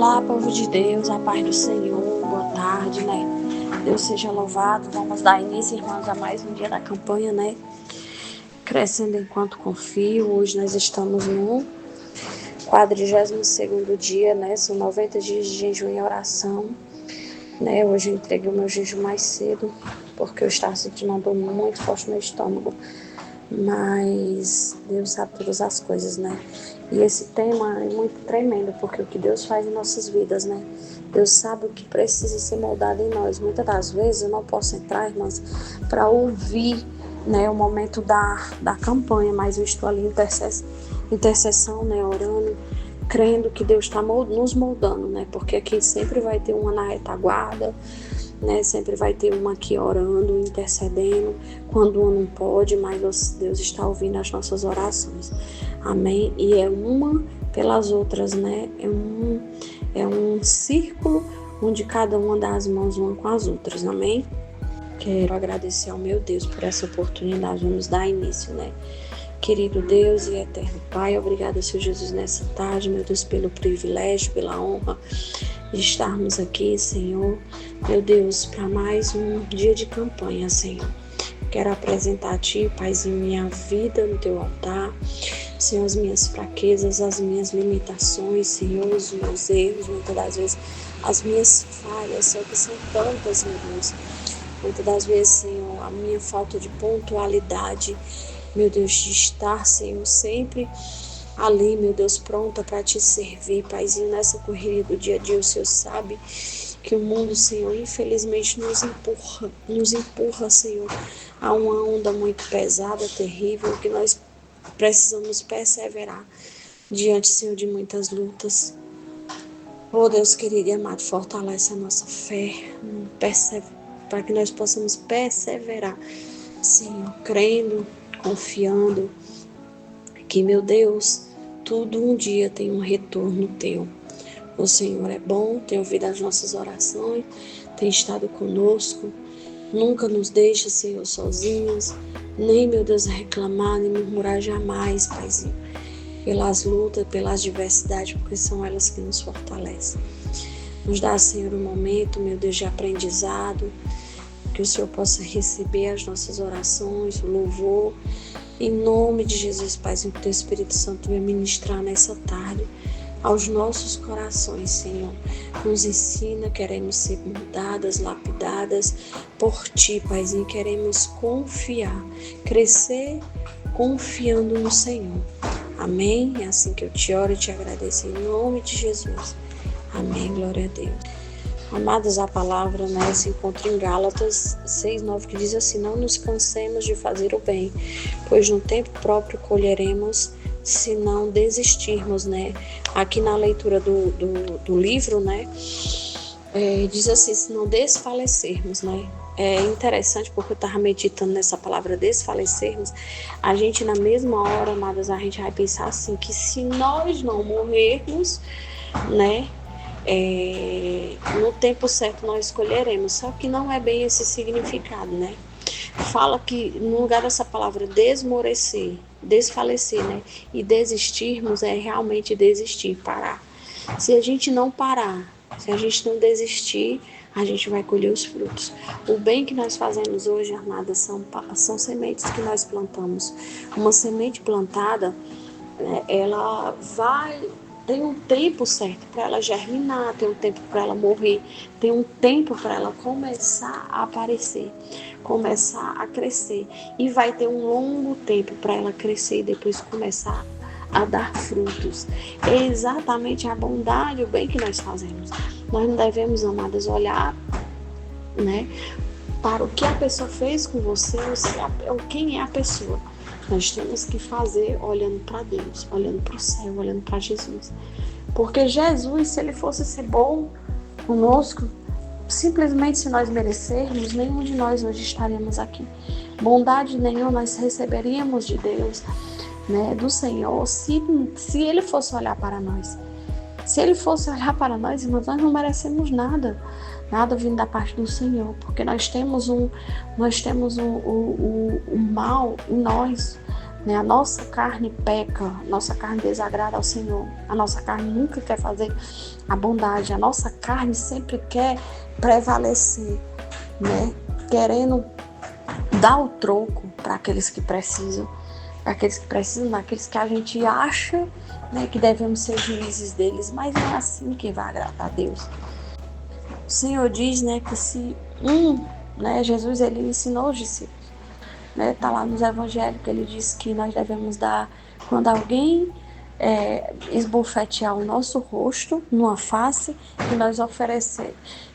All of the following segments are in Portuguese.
Olá, povo de Deus, a paz do Senhor, boa tarde, né? Deus seja louvado. Vamos dar início, irmãos, a mais um dia da campanha, né? Crescendo enquanto confio. Hoje nós estamos no 42º dia, né? São 90 dias de jejum e oração, né? Hoje eu entreguei o meu jejum mais cedo, porque eu estava sentindo uma dor muito forte no estômago. Mas Deus sabe todas as coisas, né? E esse tema é muito tremendo, porque o que Deus faz em nossas vidas, né? Deus sabe o que precisa ser moldado em nós. Muitas das vezes eu não posso entrar, irmãs, para ouvir, né, o momento da campanha, mas eu estou ali em intercessão, né, orando, crendo que Deus está nos moldando, né? Porque aqui sempre vai ter uma na retaguarda, né? Sempre vai ter uma aqui orando, intercedendo, quando uma não pode, mas Deus está ouvindo as nossas orações. Amém? E é uma pelas outras, né? É um círculo onde cada uma dá as mãos uma com as outras. Amém? Quero agradecer ao meu Deus por essa oportunidade. Vamos dar início, né? Querido Deus e eterno Pai, obrigado, Senhor Jesus, nessa tarde, meu Deus, pelo privilégio, pela honra de estarmos aqui, Senhor, meu Deus, para mais um dia de campanha, Senhor. Quero apresentar a Ti, Paizinho, minha vida no Teu altar, Senhor, as minhas fraquezas, as minhas limitações, Senhor, os meus erros, muitas das vezes as minhas falhas, Senhor, que são tantas, meu Deus. Muitas das vezes, Senhor, a minha falta de pontualidade, meu Deus, de estar, Senhor, sempre ali, meu Deus, pronta para Te servir, Paizinho, nessa correria do dia a dia. O Senhor sabe que o mundo, Senhor, infelizmente nos empurra, Senhor, a uma onda muito pesada, terrível, que nós precisamos perseverar diante, Senhor, de muitas lutas. Oh, Deus querido e amado, fortalece a nossa fé, para que nós possamos perseverar, Senhor, crendo, confiando que, meu Deus, tudo um dia tem um retorno Teu. O Senhor é bom, tem ouvido as nossas orações, tem estado conosco, nunca nos deixa, Senhor, sozinhos, nem, meu Deus, reclamar, nem murmurar jamais, Paizinho, pelas lutas, pelas diversidades, porque são elas que nos fortalecem. Nos dá, Senhor, um momento, meu Deus, de aprendizado, que o Senhor possa receber as nossas orações, o louvor, em nome de Jesus, Paizinho, que o Teu Espírito Santo venha ministrar nessa tarde aos nossos corações, Senhor. Nos ensina, queremos ser moldadas, lapidadas por Ti, Paizinho, queremos confiar, crescer confiando no Senhor. Amém? É assim que eu te oro e te agradeço em nome de Jesus. Amém, glória a Deus. Amados, a palavra, né, se encontra em Gálatas 6:9, que diz assim: não nos cansemos de fazer o bem, pois no tempo próprio colheremos, se não desistirmos, né? Aqui na leitura do livro, né, diz assim: se não desfalecermos, né? É interessante porque eu estava meditando nessa palavra desfalecermos. A gente, na mesma hora, amadas, a gente vai pensar assim, que se nós não morrermos, né, no tempo certo nós escolheremos. Só que não é bem esse significado, né? Fala que no lugar dessa palavra desmorecer, desfalecer, né, e desistirmos, é realmente desistir, parar. Se a gente não parar, se a gente não desistir, a gente vai colher os frutos. O bem que nós fazemos hoje, amadas, são sementes que nós plantamos. Uma semente plantada, né, ela tem um tempo certo para ela germinar, tem um tempo para ela morrer, tem um tempo para ela começar a aparecer, começar a crescer, e vai ter um longo tempo para ela crescer e depois começar a dar frutos. É exatamente a bondade, o bem que nós fazemos. Nós não devemos, amadas, olhar, né, para o que a pessoa fez com você, ou quem é a pessoa. Nós temos que fazer olhando para Deus, olhando para o céu, olhando para Jesus. Porque Jesus, se Ele fosse ser bom conosco, simplesmente se nós merecermos, nenhum de nós hoje estaríamos aqui. Bondade nenhuma nós receberíamos de Deus, né, do Senhor, se Ele fosse olhar para nós. Se Ele fosse olhar para nós, irmãos, nós não merecemos nada vindo da parte do Senhor, porque nós temos um mal em nós, né? A nossa carne peca, a nossa carne desagrada ao Senhor, a nossa carne nunca quer fazer a bondade, a nossa carne sempre quer prevalecer, né? Querendo dar o troco para aqueles que precisam, daqueles que a gente acha, né, que devemos ser juízes deles, mas não é assim que vai agradar a Deus. O Senhor diz, né, que se né, Jesus ele ensinou os discípulos, né, tá lá nos evangelhos que ele diz que nós devemos dar quando alguém esbofetear o nosso rosto numa face,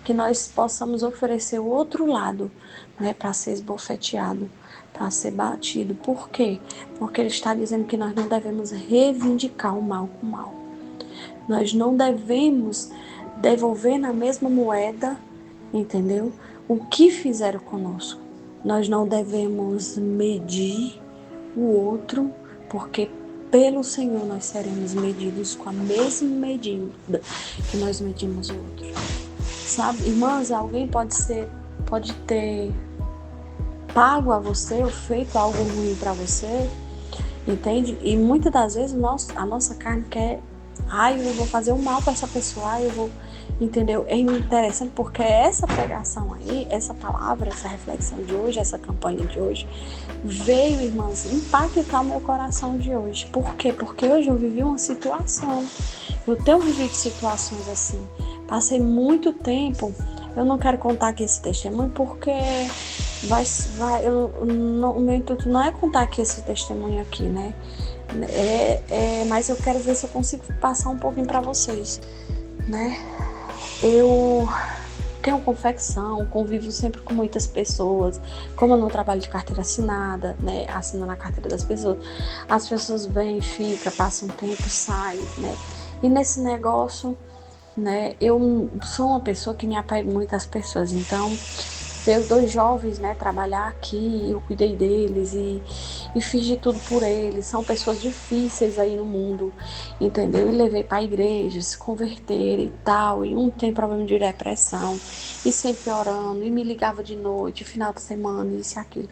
que nós possamos oferecer o outro lado, né, para ser esbofeteado, para ser batido. Por quê? Porque ele está dizendo que nós não devemos reivindicar o mal com o mal. Nós não devemos devolver na mesma moeda, entendeu? O que fizeram conosco. Nós não devemos medir o outro, porque pelo Senhor nós seremos medidos com a mesma medida que nós medimos o outro. Sabe, irmãs, alguém pode ter pago a você ou feito algo ruim para você, entende? E muitas das vezes a nossa carne quer, eu vou fazer um mal para essa pessoa, eu vou, entendeu? É interessante porque essa pregação aí, essa palavra, essa reflexão de hoje, essa campanha de hoje, veio, irmãs, impactar o meu coração de hoje. Por quê? Porque hoje eu vivi uma situação, eu tenho vivido situações assim, passei muito tempo, eu não quero contar aqui esse testemunho porque o meu intuito não é contar aqui esse testemunho aqui, né? Mas eu quero ver se eu consigo passar um pouquinho para vocês, né? Eu tenho confecção, convivo sempre com muitas pessoas, como eu não trabalho de carteira assinada, né? Assinando a carteira das pessoas, as pessoas vêm, ficam, passam um tempo, saem, né? E nesse negócio, né? Eu sou uma pessoa que me apego muito às pessoas, então veio 2 jovens, né, trabalhar aqui, eu cuidei deles e fiz de tudo por eles. São pessoas difíceis aí no mundo, entendeu? E levei para a igreja, se converterem e tal. E um tem problema de depressão, e sempre orando, e me ligava de noite, final de semana, isso e aquilo.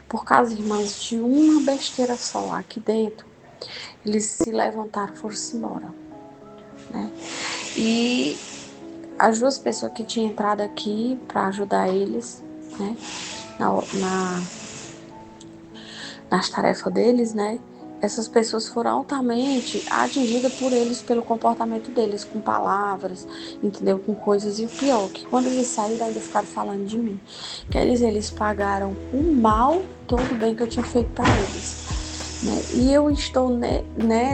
Por causa, irmãs, de uma besteira só aqui dentro, eles se levantaram e foram-se embora, né? E as 2 pessoas que tinham entrado aqui para ajudar eles, né, nas tarefas deles, né, essas pessoas foram altamente atingidas por eles, pelo comportamento deles, com palavras, entendeu, com coisas. E o pior, que quando eles saíram ainda ficaram falando de mim. Quer dizer, eles pagaram o mal todo o bem que eu tinha feito para eles, né? E eu estou, né,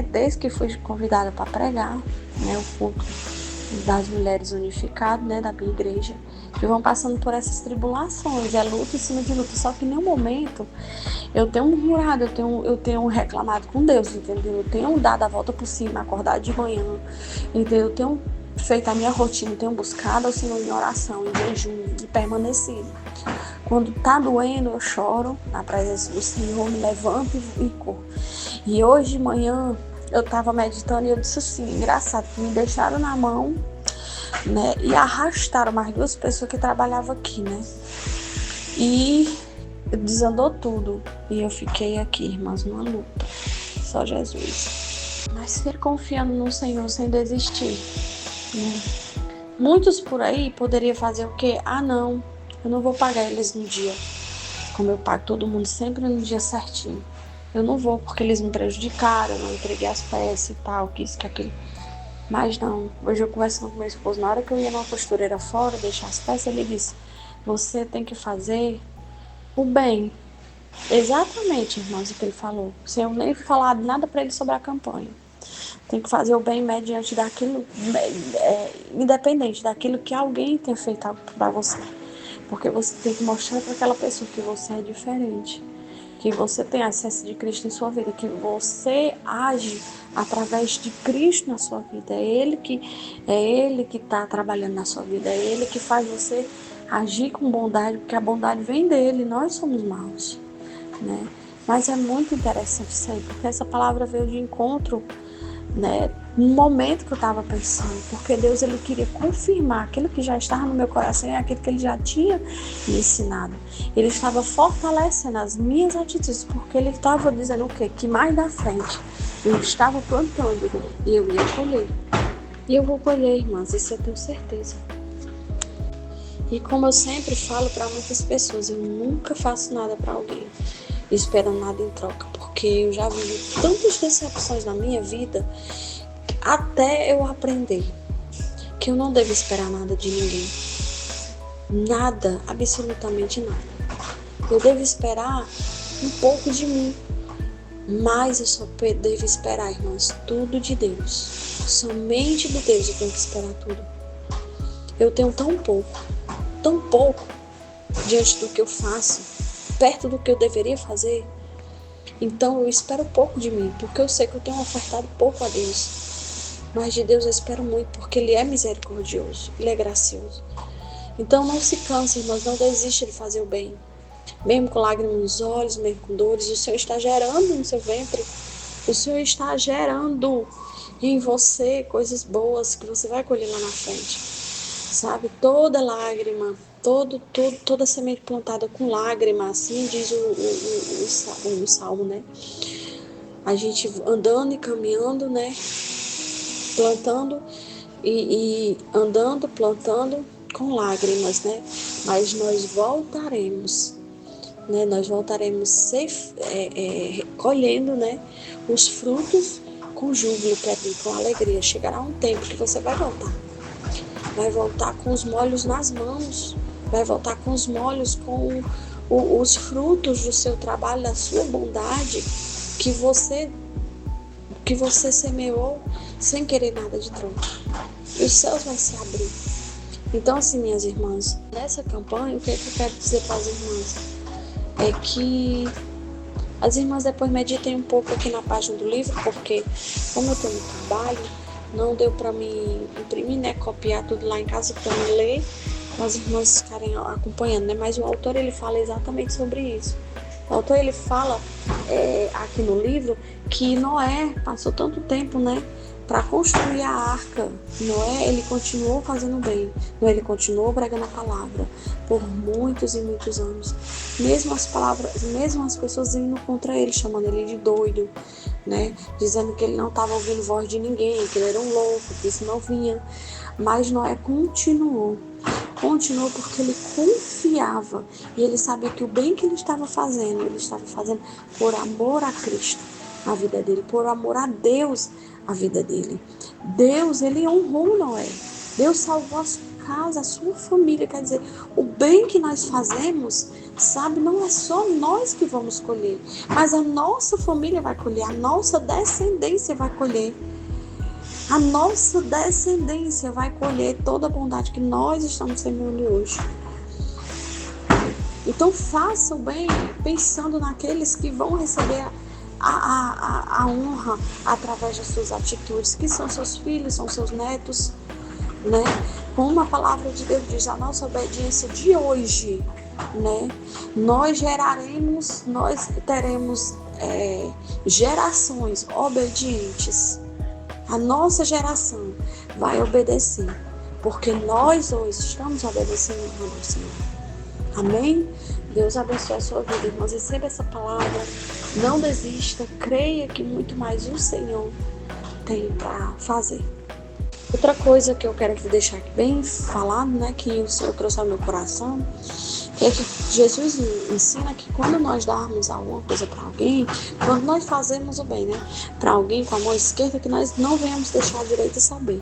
desde que fui convidada para pregar, né, o culto das mulheres unificadas, né, da minha igreja, que vão passando por essas tribulações, é luta em cima de luta. Só que em nenhum momento eu tenho murmurado, eu tenho reclamado com Deus, entendeu? Eu tenho dado a volta por cima, acordado de manhã, entendeu? Eu tenho feito a minha rotina, eu tenho buscado ao Senhor em oração, em jejum, e permanecido. Quando tá doendo, eu choro na presença do Senhor, me levanto e corro. E hoje de manhã eu tava meditando e eu disse assim, engraçado, que me deixaram na mão, né, e arrastaram mais 2 pessoas que trabalhavam aqui, né, e desandou tudo, e eu fiquei aqui, irmãs, numa luta, só Jesus. Mas sempre confiando no Senhor, sem desistir, né. Muitos por aí poderiam fazer o quê? Não, eu não vou pagar eles no dia, como eu pago todo mundo sempre no dia certinho. Eu não vou porque eles me prejudicaram, eu não entreguei as peças e tal, que isso, que aquilo. Mas não, hoje eu conversando com meu esposo, na hora que eu ia numa costureira fora, deixar as peças, ele disse, você tem que fazer o bem. Exatamente, irmãos, o que ele falou. Sem eu nem falar nada para ele sobre a campanha. Tem que fazer o bem mediante daquilo, independente daquilo que alguém tem feito para você. Porque você tem que mostrar para aquela pessoa que você é diferente, que você tem acesso de Cristo em sua vida, que você age através de Cristo na sua vida. É Ele que está trabalhando na sua vida, é Ele que faz você agir com bondade, porque a bondade vem dele, nós somos maus, né? Mas é muito interessante isso aí, porque essa palavra veio de encontro, né? No momento que eu estava pensando, porque Deus ele queria confirmar aquilo que já estava no meu coração e aquilo que ele já tinha me ensinado. Ele estava fortalecendo as minhas atitudes, porque ele estava dizendo o quê? Que mais da frente eu estava plantando e eu ia colher. E eu vou colher, irmãs, isso eu tenho certeza. E como eu sempre falo para muitas pessoas, eu nunca faço nada para alguém esperando nada em troca, porque eu já vivi tantas decepções na minha vida até eu aprender que eu não devo esperar nada de ninguém. Nada, absolutamente nada. Eu devo esperar um pouco de mim, mas eu só devo esperar, irmãs, tudo de Deus. Somente de Deus eu tenho que esperar tudo. Eu tenho tão pouco diante do que eu faço, perto do que eu deveria fazer. Então eu espero pouco de mim, porque eu sei que eu tenho ofertado pouco a Deus. Mas de Deus eu espero muito, porque Ele é misericordioso, Ele é gracioso. Então não se canse, irmãos, não desista de fazer o bem. Mesmo com lágrimas nos olhos, mesmo com dores, o Senhor está gerando no seu ventre. O Senhor está gerando em você coisas boas que você vai colher lá na frente. Sabe, toda lágrima, toda semente plantada com lágrima, assim diz o Salmo, né? A gente andando e caminhando, né? Plantando e andando, plantando com lágrimas, né? Mas nós voltaremos, né? Nós voltaremos colhendo, né? Os frutos com júbilo, com alegria. Chegará um tempo que você vai voltar. Vai voltar com os molhos nas mãos, vai voltar com os molhos, com os frutos do seu trabalho, da sua bondade, que você semeou sem querer nada de troca. E os céus vão se abrir. Então, assim, minhas irmãs, nessa campanha, o que é que eu quero dizer para as irmãs? É que as irmãs depois meditem um pouco aqui na página do livro, porque como eu estou no trabalho, não deu para me imprimir, né, copiar tudo lá em casa para me ler, para as irmãs ficarem acompanhando, né? Mas o autor ele fala exatamente sobre isso. O autor ele fala aqui no livro que Noé passou tanto tempo, né, para construir a arca. Noé ele continuou fazendo bem, Noé ele continuou pregando a palavra por muitos e muitos anos. Mesmo as pessoas indo contra ele, chamando ele de doido, né? Dizendo que ele não estava ouvindo voz de ninguém, que ele era um louco, que isso não vinha. Mas Noé continuou porque ele confiava e ele sabia que o bem que ele estava fazendo por amor a Cristo, a vida dele, por amor a Deus, a vida dele. Deus, ele honrou Noé. Deus salvou a sua casa, a sua família. Quer dizer, o bem que nós fazemos, sabe, não é só nós que vamos colher, mas a nossa família vai colher, a nossa descendência vai colher. A nossa descendência vai colher toda a bondade que nós estamos semeando hoje. Então faça o bem pensando naqueles que vão receber a honra através das suas atitudes, que são seus filhos, são seus netos, né? Como a palavra de Deus diz, a nossa obediência de hoje, né? Nós teremos gerações obedientes. A nossa geração vai obedecer, porque nós hoje estamos obedecendo ao Senhor. Amém? Deus abençoe a sua vida, irmãos. Receba essa palavra. Não desista. Creia que muito mais o Senhor tem para fazer. Outra coisa que eu quero deixar aqui bem falado, né, que o Senhor trouxe ao meu coração, é que Jesus ensina que quando nós darmos alguma coisa para alguém, quando nós fazemos o bem, né, para alguém com a mão esquerda, que nós não venhamos deixar a direita saber,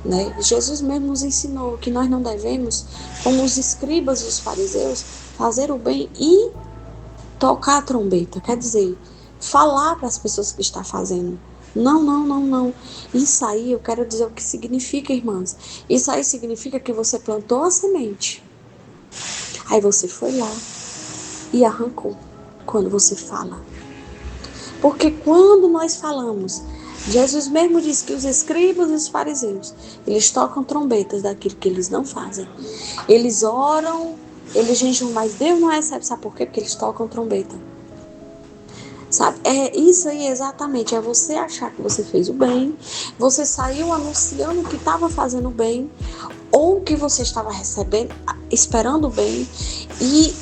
né? Jesus mesmo nos ensinou que nós não devemos, como os escribas e os fariseus, fazer o bem e tocar a trombeta, quer dizer, falar para as pessoas que está fazendo. Não. Isso aí eu quero dizer o que significa, irmãs. Isso aí significa que você plantou a semente. Aí você foi lá e arrancou quando você fala. Porque quando nós falamos, Jesus mesmo disse que os escribas e os fariseus, eles tocam trombetas daquilo que eles não fazem. Eles oram, eles jejuam, mas Deus não recebe. Sabe por quê? Porque eles tocam trombeta. Sabe? É isso aí exatamente, é você achar que você fez o bem, você saiu anunciando que estava fazendo bem, ou que você estava recebendo, esperando o bem, e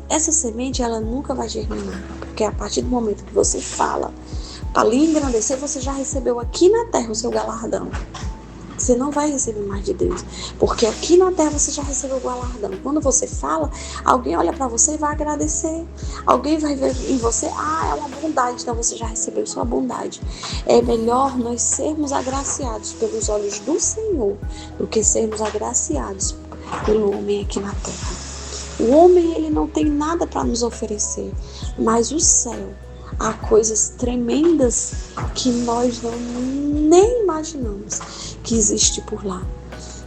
essa semente ela nunca vai germinar, porque a partir do momento que você fala para lhe engrandecer, você já recebeu aqui na terra o seu galardão. Você não vai receber mais de Deus, porque aqui na terra você já recebeu o galardão. Quando você fala, alguém olha para você e vai agradecer. Alguém vai ver em você, é uma bondade, então você já recebeu sua bondade. É melhor nós sermos agraciados pelos olhos do Senhor do que sermos agraciados pelo homem aqui na terra. O homem, ele não tem nada para nos oferecer, mas o céu, há coisas tremendas que nós nem imaginamos que existe por lá.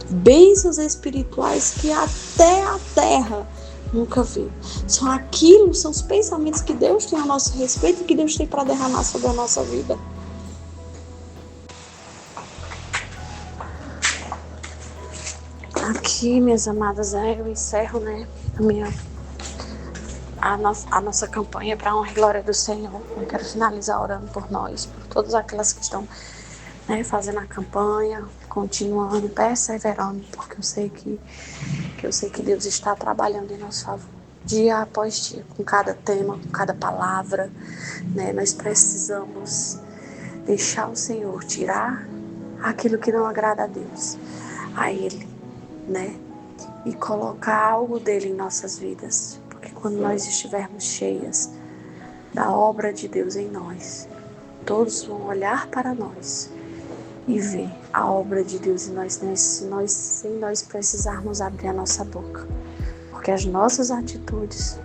Bênçãos espirituais que até a terra nunca viu. São os pensamentos que Deus tem a nosso respeito e que Deus tem para derramar sobre a nossa vida. Aqui, minhas amadas, eu encerro, a nossa campanha para a honra e glória do Senhor. Eu quero finalizar orando por nós, por todas aquelas que estão fazendo a campanha, continuando, perseverando, porque eu sei que Deus está trabalhando em nosso favor, dia após dia, com cada tema, com cada palavra, nós precisamos deixar o Senhor tirar aquilo que não agrada a Deus, a Ele, e colocar algo dele em nossas vidas, porque quando nós estivermos cheias da obra de Deus em nós, todos vão olhar para nós e ver a obra de Deus em nós, sem nós precisarmos abrir a nossa boca, porque as nossas atitudes,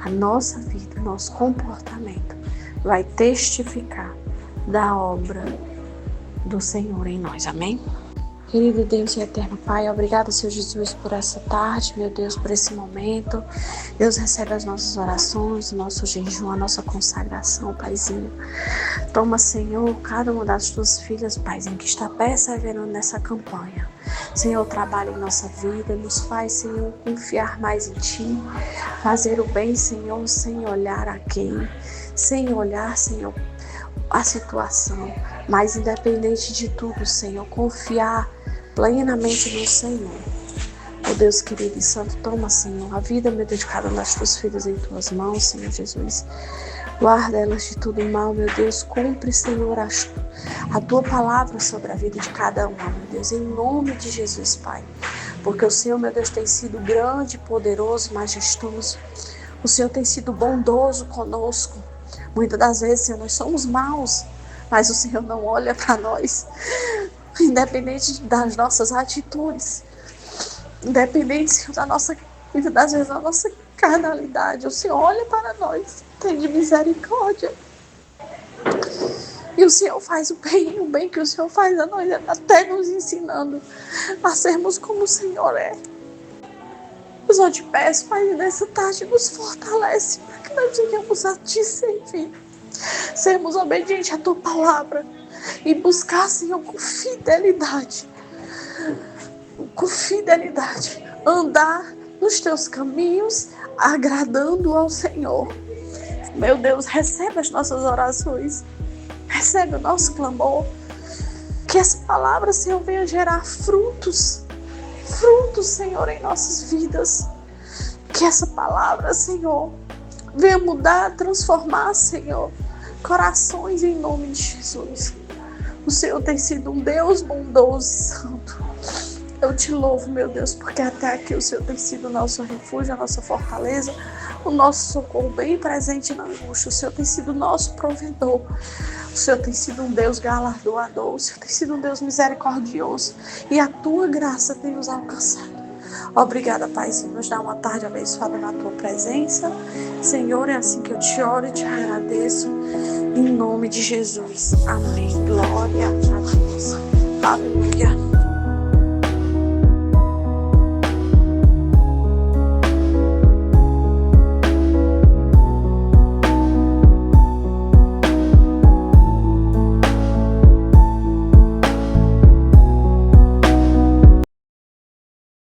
a nossa vida, o nosso comportamento vai testificar da obra do Senhor em nós, amém? Querido Deus e eterno Pai, obrigado, Senhor Jesus, por essa tarde, meu Deus, por esse momento. Deus, recebe as nossas orações, o nosso jejum, a nossa consagração, Paizinho. Toma, Senhor, cada uma das tuas filhas, Paizinho, que está perseverando nessa campanha. Senhor, trabalha em nossa vida, nos faz, Senhor, confiar mais em Ti, fazer o bem, Senhor, sem olhar a quem, sem olhar, Senhor, a situação, mas independente de tudo, Senhor, confiar plenamente no Senhor. Oh Deus querido e santo, toma, Senhor, a vida, meu Deus, de cada uma das tuas filhas em tuas mãos, Senhor Jesus. Guarda elas de todo mal, meu Deus. Cumpre, Senhor, a tua palavra sobre a vida de cada uma, meu Deus, em nome de Jesus, Pai. Porque o Senhor, meu Deus, tem sido grande, poderoso, majestoso. O Senhor tem sido bondoso conosco. Muitas das vezes, Senhor, nós somos maus, mas o Senhor não olha para nós, independente das nossas atitudes, independente, Senhor, muitas das vezes da nossa carnalidade, o Senhor olha para nós, tem de misericórdia. E o Senhor faz o bem que o Senhor faz a nós, até nos ensinando a sermos como o Senhor é. Eu só te peço, Pai, nessa tarde nos fortalece para que nós venhamos a Te servir, sermos obedientes à Tua palavra e buscar, Senhor, com fidelidade, andar nos Teus caminhos, agradando ao Senhor. Meu Deus, recebe as nossas orações, recebe o nosso clamor, que essa palavra, Senhor, venha gerar frutos, Senhor, em nossas vidas. Que essa palavra, Senhor, venha mudar, transformar, Senhor, corações em nome de Jesus. O Senhor tem sido um Deus bondoso e santo. Eu te louvo, meu Deus, porque até aqui o Senhor tem sido o nosso refúgio, a nossa fortaleza, o nosso socorro bem presente na angústia. O Senhor tem sido o nosso provedor. O Senhor tem sido um Deus galardoador. O Senhor tem sido um Deus misericordioso. E a Tua graça tem nos alcançado. Obrigada, Paizinho. Nos dá uma tarde abençoada na Tua presença. Senhor, é assim que eu te oro e te agradeço. Em nome de Jesus. Amém. Glória a Deus. Aleluia.